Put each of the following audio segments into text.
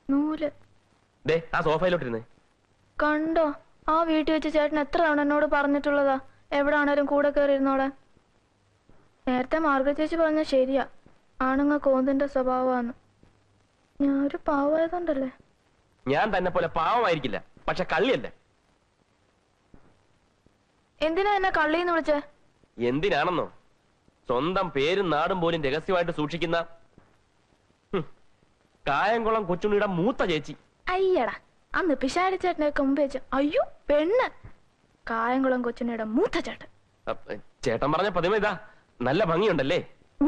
നൂല് ആ സോഫയിലോട്ടിരുന്നേ. കണ്ടോ, ആ വീട്ടിൽ വെച്ച് ചേട്ടൻ എത്ര തവണ എന്നോട് പറഞ്ഞിട്ടുള്ളതാ എവിടാണേലും കൂടെ കയറി ഇരുന്നോളെ. നേരത്തെ മാർഗരറ്റ് ചേച്ചി പറഞ്ഞ ശരിയാ, ആണുങ്ങ കോന്തിന്റെ സ്വഭാവമാണ്. ഞാനൊരു പാവമായതുകൊണ്ടല്ലേ. ഞാൻ തന്നെ പോലെ പാവമായിരിക്കില്ല, പക്ഷെ കള്ളിയല്ല. എന്തിനാ എന്നെ കള്ളിന്ന് വിളിച്ചേ? എന്തിനാണെന്നോ, സ്വന്തം പേരും നാടും പോലും രഹസ്യമായിട്ട് സൂക്ഷിക്കുന്ന കായംകുളം കൊച്ചുണ്ണിയുടെ മൂത്ത ചേച്ചി. അയ്യടാ, അന്ന് പിഷാരി ചേട്ടനെയൊക്കെ മുമ്പ് വെച്ച് അയ്യോ പെണ്ണ്. കായംകുളം കൊച്ചുണ്ണിയുടെ മൂത്ത ചേട്ടൻ. ചേട്ടൻ പറഞ്ഞ പതിമ ഇതാ, നല്ല ഭംഗിയുണ്ടല്ലേ?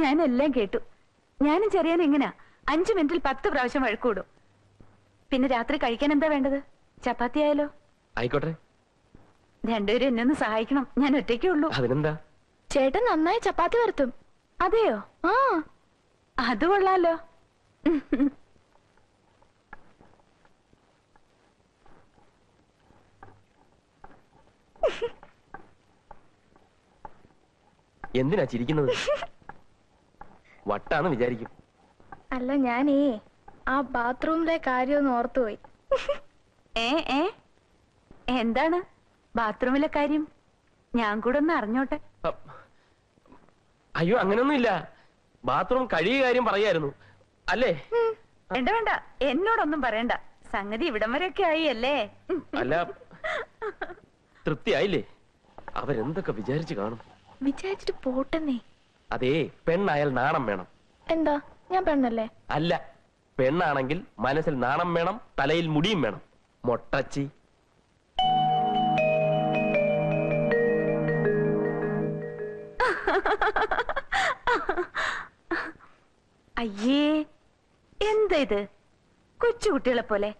ഞാനെല്ലാം കേട്ടു. ഞാനും ചെറിയാൻ എങ്ങനാ 5 മിനിറ്റിൽ 10 പ്രാവശ്യം വഴക്കൂടും. പിന്നെ രാത്രി കഴിക്കാൻ എന്താ വേണ്ടത്? ചപ്പാത്തി ആയാലോ? ആയിക്കോട്ടെ. രണ്ടുപേരും എന്നെ ഒന്ന് സഹായിക്കണം, ഞാൻ ഒറ്റയ്ക്കേ ഉള്ളൂ. അതിനെന്താ? ചേട്ടൻ നന്നായി ചപ്പാത്തി വരുത്തും. അതെയോ? ആ, അത് കൊള്ളാലോ. എന്തിനാ ചിരിക്കുന്നത്? വട്ടാന്ന് വിചാരിക്കും. അല്ല, ഞാനേ ആ ബാത്റൂമിലെ കാര്യം ഒന്ന് ഓർത്തുപോയി. എന്താണ് ബാത്റൂമിലെ കാര്യം? ഞാൻ കൂടെ ഒന്ന് അറിഞ്ഞോട്ടെ. അയ്യോ, അങ്ങനൊന്നുമില്ല. ബാത്റൂം കഴിയ കാര്യം പറയായിരുന്നു അല്ലേ? വേണ്ട വേണ്ട, എന്നോടൊന്നും പറയണ്ട. സംഗതി ഇവിടം വരെയൊക്കെ ആയി അല്ലേ? അല്ല, തൃപ്തിയായില്ലേ? അവരെന്തൊക്കെ വിചാരിച്ചു കാണും. വിചാരിച്ചിട്ട് പോട്ടെന്നേ. അതേ, പെണ്ണായാൽ നാണം വേണം. എന്താ, ഞാൻ പെണ്ണല്ലേ? അല്ല, പെണ്ണാണെങ്കിൽ മനസ്സിൽ നാണം വേണം, തലയിൽ മുടിയും വേണം. മൊട്ടച്ചി. അയ്യേ, എന്താ ഇത്? കൊച്ചുകുട്ടികളെ പോലെ.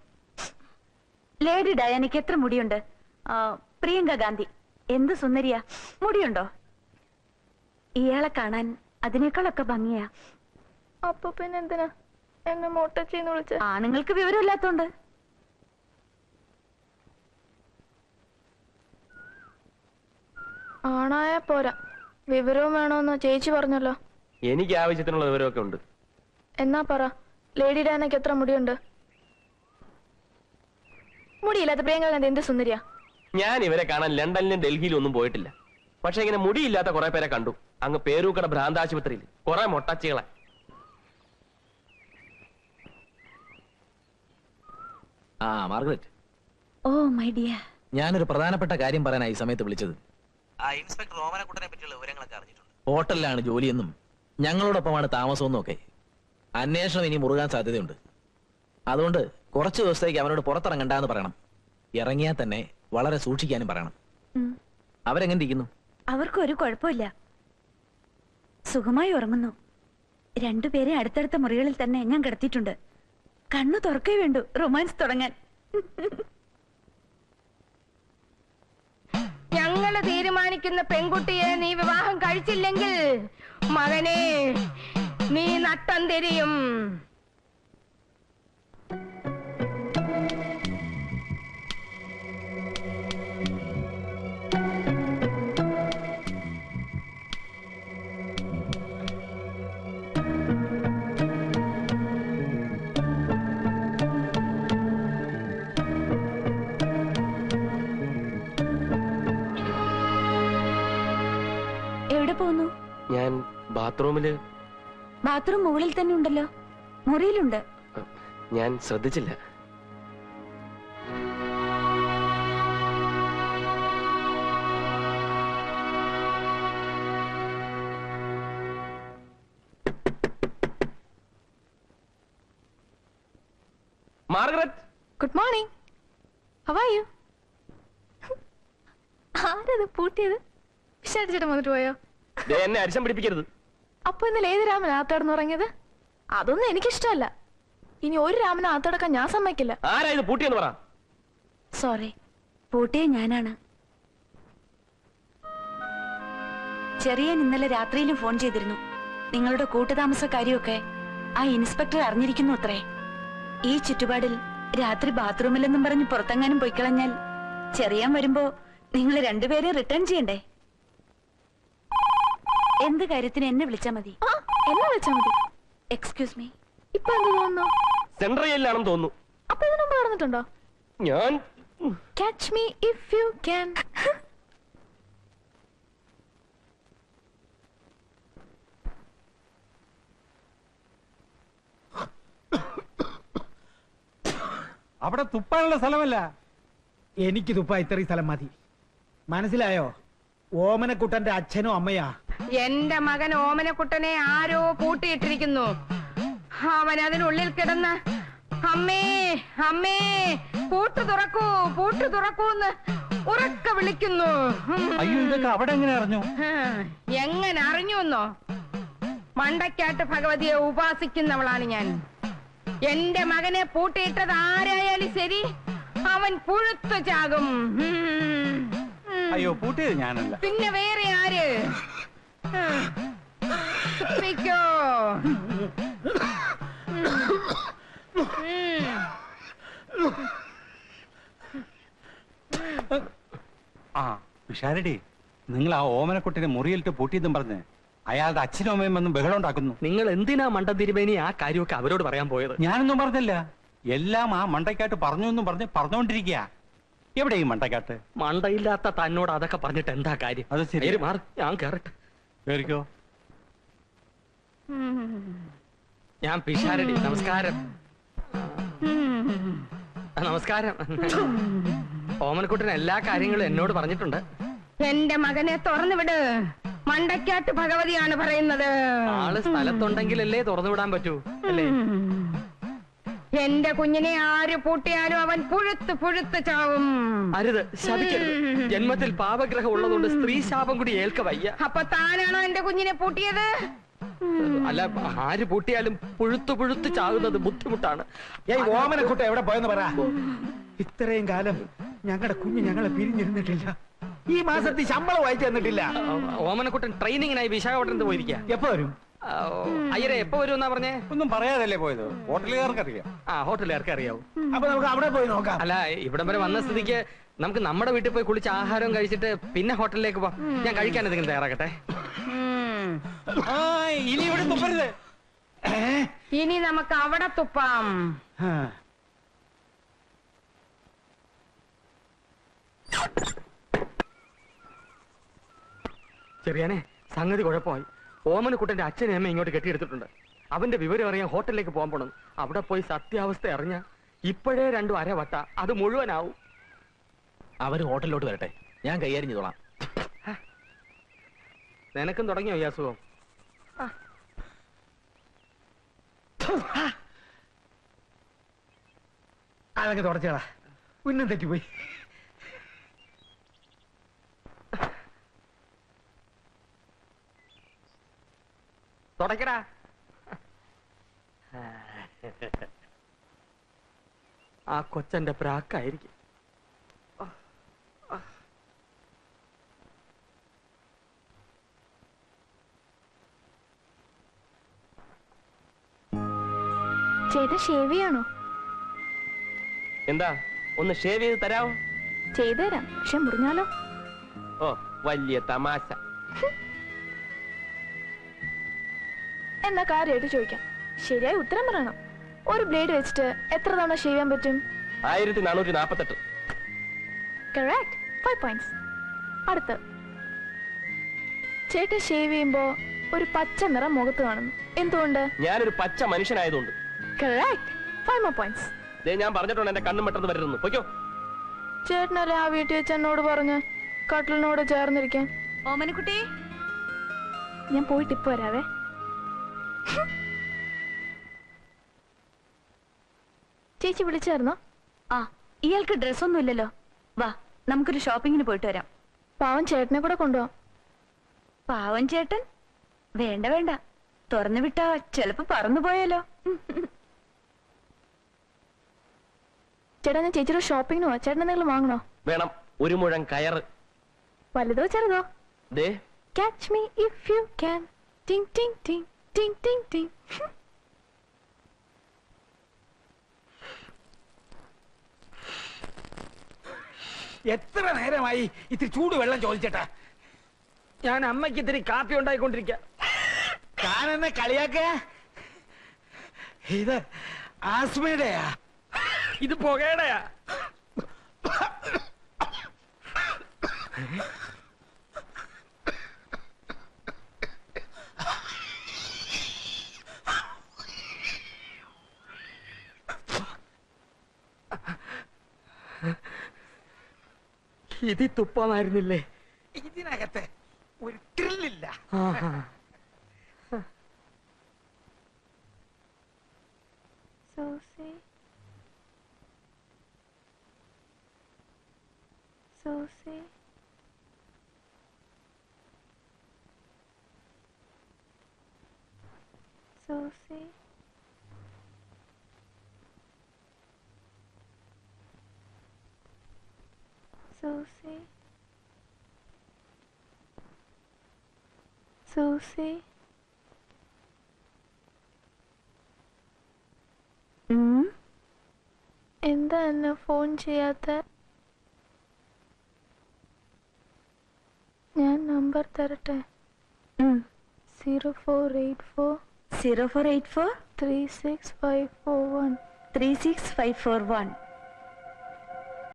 ലേഡി ഡയാനയ്ക്ക് എത്ര മുടിയുണ്ട്? പ്രിയങ്ക ഗാന്ധി എന്ത് സുന്ദരിയാ, മുടിയുണ്ടോ? ഇയാളെ കാണാൻ അതിനേക്കാളൊക്കെ ഭംഗിയാ. അപ്പൊ പിന്നെ എന്തിനാ എന്നെ മൊട്ടച്ചിന്ന് വിളിച്ച? ആണുങ്ങൾക്ക് വിവരമില്ലാത്തോണ്ട്. ആണായ പോരാ, വിവരവും വേണോന്ന് ചേച്ചി പറഞ്ഞല്ലോ. എനിക്ക് ആവശ്യത്തിനുള്ള വിവരമൊക്കെ ഉണ്ട്. എന്നാ പറ, ലേഡി ഡാനയ്ക്ക് എത്ര മുടിയുണ്ട്? മുടിയില്ലാത്ത പ്രിയങ്ക ഗാന്ധി എന്ത് സുന്ദരിയാ. ഞാൻ ഇവരെ കാണാൻ ലണ്ടനിലും ഡൽഹിയിലും ഒന്നും പോയിട്ടില്ല. പക്ഷെ ഇങ്ങനെ മുടിയില്ലാത്ത കുറെ പേരെ കണ്ടു, അങ്ങ് പേരൂക്കട ഭ്രാന്താശുപത്രിയിൽ. കുറെ മൊട്ടച്ചികളെ. മാർഗരറ്റ്. Oh my dear. ഞാനൊരു പ്രധാനപ്പെട്ട കാര്യം പറയാനായി ഈ സമയത്ത് വിളിച്ചത്. ഇൻസ്പെക്ടർ ഓമനക്കുട്ടനെ പറ്റിയുള്ള വിവരങ്ങളൊക്കെ അറിഞ്ഞിട്ടുണ്ട്. ഹോട്ടലിലാണ് ജോലിയെന്നും ഞങ്ങളോടൊപ്പമാണ് താമസമെന്നും ഒക്കെ. അന്വേഷണം ഇനി മുറുകാൻ സാധ്യതയുണ്ട്. അതുകൊണ്ട് കുറച്ചു ദിവസത്തേക്ക് അവനോട് പുറത്തിറങ്ങണ്ടെന്ന് പറയണം. ഇറങ്ങിയാൽ തന്നെ വളരെ സൂക്ഷിക്കാനും പറയണം. അവരെങ്ങനെ ഇരിക്കുന്നു? അവർക്കൊരു കുഴപ്പമില്ല, സുഖമായി ഉറങ്ങുന്നു. രണ്ടുപേരെ അടുത്തടുത്ത മുറികളിൽ തന്നെ ഞാൻ കിടത്തിയിട്ടുണ്ട്. കണ്ണു തുറക്കേ വേണ്ടു റൊമാൻസ് തുടങ്ങാൻ. ഞങ്ങള് തീരുമാനിക്കുന്ന പെൺകുട്ടിയെ നീ വിവാഹം കഴിച്ചില്ലെങ്കിൽ മകനെ നീ നട്ടം തിരിയും. എവിടെ പോകുന്നു? ഞാൻ ബാത്റൂമില്. ബാത്റൂം മുകളിൽ തന്നെ ഉണ്ടല്ലോ, മുറിയിലുണ്ട്. ഞാൻ ശ്രദ്ധിച്ചില്ല. Margaret. Good morning. How are you? ആരത് പൂട്ടിയത്? വിശാരിച്ചിട്ട് വന്നിട്ട് പോയോ? എന്നെ അരിശം പിടിപ്പിക്കരുത്. അപ്പൊ ഇന്നലെ ഏത് രാമൻ അകത്തടന്ന് ഉറങ്ങിയത്? അതൊന്നും എനിക്കിഷ്ടമല്ല. ഇനി ഒരു രാമനെ അകത്തടക്കാൻ ഞാൻ സമ്മതിക്കില്ല. ആരാ ഇത് പൂട്ടിയെന്ന് പറ. സോറി, പൂട്ടിയെ ഞാനാണ്. ചെറിയൻ ഇന്നലെ രാത്രിയിലും ഫോൺ ചെയ്തിരുന്നു. നിങ്ങളുടെ കൂട്ടുതാമസക്കാരിയൊക്കെ ആ ഇൻസ്പെക്ടർ അറിഞ്ഞിരിക്കുന്നു അത്രേ. ഈ ചുറ്റുപാടിൽ രാത്രി ബാത്റൂമിലെന്നും പറഞ്ഞ് പുറത്തെങ്ങാനും പോയിക്കളഞ്ഞാൽ ചെറിയാൻ വരുമ്പോ നിങ്ങൾ രണ്ടുപേരെ റിട്ടേൺ ചെയ്യണ്ടേ? എന്ത് കാര്യത്തിന് എന്നെ വിളിച്ചാ മതി. എന്നെ വിളിച്ചാ മതി. Excuse me. ഇപ്പൊ എന്ത് തോന്നുന്നു? സെൻട്രൽ ജയിലിലാണെന്ന് തോന്നുന്നു. അപ്പൊ ഇതിനു മുമ്പ് നടന്നിട്ടുണ്ടോ? ഞാൻ catch me if you can. അവിടെ തുപ്പാനുള്ള സ്ഥലമല്ല. എനിക്ക് തുപ്പാ ഇത്രയും സ്ഥലം മതി. മനസ്സിലായോ? ഓമനക്കുട്ടന്റെ അച്ഛനും അമ്മയാ. എന്റെ മകൻ ഓമനക്കുട്ടനെ ആരോ പൂട്ടിയിട്ടിരിക്കുന്നു. അവൻ അതിനുള്ളിൽ കിടന്ന് അമ്മേ അമ്മേ പൂട്ടു തുറക്കൂ പൂട്ടു തുറക്കൂന്ന് ഉറക്ക വിളിക്കുന്നു. അയ്യോ, ഇതൊക്കെ അവിടെ എങ്ങനെ അറിഞ്ഞു? എങ്ങനെ അറിഞ്ഞുവെന്നോ? മണ്ടക്കാട്ട് ഭഗവതിയെ ഉപാസിക്കുന്നവളാണ് ഞാൻ. എന്റെ മകനെ പൂട്ടിയിട്ടത് ആരായാലും ശരി, അവൻ പുഴുത്തു ചാകും. അയ്യോ, പൂട്ടിയത് ഞാനല്ല. പിന്നെ വേറെ ആര്? തുപ്പിക്കോ. ആ വിഷാരടി, നിങ്ങൾ ആ ഓമനക്കുട്ടിനെ മുറിയിലിട്ട് പൂട്ടിയതും പറഞ്ഞ് അയാളുടെ അച്ഛനും അമ്മയും വന്ന് ബഹളം ഉണ്ടാക്കുന്നു. നിങ്ങൾ എന്തിനാ മണ്ടൻ തിരുമേനി ആ കാര്യമൊക്കെ അവരോട് പറയാൻ പോയത്? ഞാനൊന്നും പറഞ്ഞില്ല. എല്ലാം ആ മണ്ടക്കാട്ട് പറഞ്ഞു എന്നും പറഞ്ഞോണ്ടിരിക്കുക. എവിടെ ഈ മണ്ടക്കാട്ട്? മണ്ടയില്ലാത്ത തന്നോട് അതൊക്കെ പറഞ്ഞിട്ട് എന്താ കാര്യം? അത് ശരി. പേര് മാറ്, ഞാൻ കേറട്ടെ. കേറിക്കോ. ഞാൻ പിഷാരടി. നമസ്കാരം. നമസ്കാരം. ഓമനക്കുട്ടൻ എല്ലാ കാര്യങ്ങളും എന്നോട് പറഞ്ഞിട്ടുണ്ട്. എന്റെ മകനെ തുറന്നു വിട്. മണ്ടക്കാട്ട് ഭഗവതിയാണ് പറയുന്നത്. ആള് സ്ഥലത്തുണ്ടെങ്കിലല്ലേ തുറന്നു വിടാൻ പറ്റൂ അല്ലേ? എന്റെ കുഞ്ഞിനെ ആര് പൂട്ടിയാലും അവൻ പുഴുത്ത് പുഴുത്ത് ചാവും. അരുത്, ശപിക്കരുത്. ജന്മത്തിൽ പാപഗ്രഹം ഉള്ളതുകൊണ്ട് സ്ത്രീ ശാപം കൂടി ഏൽക്ക വയ്യ. അപ്പൊ താനാണോ എന്റെ കുഞ്ഞിനെ പൂട്ടിയത്? അല്ല, ആര് പൂട്ടിയാലും പുഴുത്തു പുഴുത്ത് ചാകുന്നത് ബുദ്ധിമുട്ടാണ്. ഓമനക്കുട്ട എവിടെ പോയെന്ന് പറ. ഇത്രയും കാലം ഞങ്ങളുടെ കുഞ്ഞ് ഞങ്ങളെ പിരിഞ്ഞിരുന്നിട്ടില്ല. ഈ മാസത്തിൽ ശമ്പളം വായിച്ചു തന്നിട്ടില്ല. ഓമനക്കുട്ടൻ ട്രെയിനിങ്ങിനായി വിശാഖപട്ടണത്ത് പോയിരിക്കുക. എപ്പോ വരും? അയ്യരെ എപ്പോ വരും എന്നാ പറഞ്ഞേ? ഒന്നും പറയാതല്ലേ പോയത്. ഹോട്ടലുകാർക്ക് അറിയാം. ആ, ഹോട്ടലുകാർക്ക് അറിയാവൂ. അപ്പൊ നമുക്ക് അവിടെ പോയി നോക്കാം. അല്ല, ഇവിടം വരെ വന്ന സ്ഥിതിക്ക് നമുക്ക് നമ്മുടെ വീട്ടിൽ പോയി കുളിച്ച് ആഹാരം കഴിച്ചിട്ട് പിന്നെ ഹോട്ടലിലേക്ക് പോവാം. ഞാൻ കഴിക്കാൻ എന്തെങ്കിലും തയ്യാറാക്കട്ടെ. ഇനി ഇവിടെ തുപ്പരുത്. ഇനി നമുക്ക് അവിടെ തുപ്പാം. ചെറിയാനെ, സംഗതി കുഴപ്പമായി. ഓമനക്കുട്ടന്റെ അച്ഛനെ അമ്മ ഇങ്ങോട്ട് കെട്ടിയെടുത്തിട്ടുണ്ട്. അവന്റെ വിവരം അറിയാൻ ഹോട്ടലിലേക്ക് പോകാൻ പോണം. അവിടെ പോയി സത്യാവസ്ഥ അറിഞ്ഞ ഇപ്പോഴേ 2 അരവട്ട അത് മുഴുവനാവും. അവര് ഹോട്ടലിലോട്ട് വരട്ടെ, ഞാൻ കൈകാര്യം ചെയ്തോളാം. നിനക്കും തുടങ്ങിയോ ഈ അസുഖം? അതൊക്കെ തുടച്ചേടാ. ഉന്നം തെറ്റിപ്പോയി. തുടക്കടാ. ആ കൊച്ചന്റെ പ്രാക്കായിരിക്കും. ചേട്ടാ ഷേവ് ചെയ്യാണോ? എന്താ, ഒന്ന് ഷേവ് ചെയ്ത് തരാമോ? ചെയ്തു തരാം, പക്ഷെ മുറിഞ്ഞാലോ? ഓ, വലിയ തമാശ. എന്നാ കാര്യമായിട്ട് ചോദിക്കാം, ശരിയായി ഉത്തരം പറയണം. ഒരു ബ്ലേഡ് വെച്ചിട്ട് എത്ര തവണ ഷേവ് ചെയ്യാൻ പറ്റും? 1448. Correct, 5 points. അടുത്ത്, ചേട്ടൻ ഷേവ് ചെയ്യുമ്പോ ഒരു പച്ച നിറം മുഖത്ത് കാണുന്നു, എന്തുകൊണ്ട്? ഞാനൊരു പച്ച മനുഷ്യനായതുകൊണ്ട്. Correct, 5 more points. ഞാൻ പറഞ്ഞിട്ടുണ്ട് എന്റെ കണ്ണും പെട്ടെന്ന് വരുന്നു. പൊയ്ക്കോ. ചേട്ടനല്ലേ ആ വീട്ടിൽ വെച്ച് എന്നോട് പറഞ്ഞ് കട്ടിലിനോട് ചേർന്നിരിക്കാൻ? ഓമനക്കുട്ടി, ഞാൻ പോയിട്ട് ഇപ്പൊ വരാവേ. ചേച്ചി വിളിച്ചായിരുന്നോ? ആ, ഇയാൾക്ക് ഡ്രസ്സൊന്നും ഇല്ലല്ലോ. വാ, നമുക്കൊരു ഷോപ്പിങ്ങിന് പോയിട്ട് വരാം. പാവം ചേട്ടനെ കൂടെ കൊണ്ടുപോവാം. പാവൻ ചേട്ടൻ? വേണ്ട വേണ്ട, തുറന്നു വിട്ടാ ചെലപ്പോ പറന്നു പോയാലോ. ചേട്ടാ, ഞാൻ ചേച്ചിയുടെ ഷോപ്പിങ്ങിന് പോവാ. ചേട്ടൻ എന്തെങ്കിലും വാങ്ങണോ? വേണം, 1 മുഴം കയറ്. വലുതോ ചെറുതോ? ദേ, catch me if you can. ടിങ് ടിങ് ടിങ് ടിങ് ടിങ് ടിങ്. എത്ര നേരമായി ഇത്തിരി ചൂട് വെള്ളം ചോദിച്ചേട്ടാ. ഞാൻ അമ്മയ്ക്ക് ഇത്തിരി കാപ്പി ഉണ്ടായിക്കൊണ്ടിരിക്ക. താനെന്നെ കളിയാക്ക? ഇത് ആസ്മയുടെയാ? ഇത് പുകയുടെയാ. ഇത് തുപ്പമായിരുന്നില്ലേ? ഇതിനകത്ത് ഒരു ട്രില്ലില്ല. Susie Susie Susie Susie Susie എന്താ എന്നെ ഫോൺ ചെയ്യാത്ത? ഞാൻ നമ്പർ തരട്ടെ. 0484 0484 36541 36541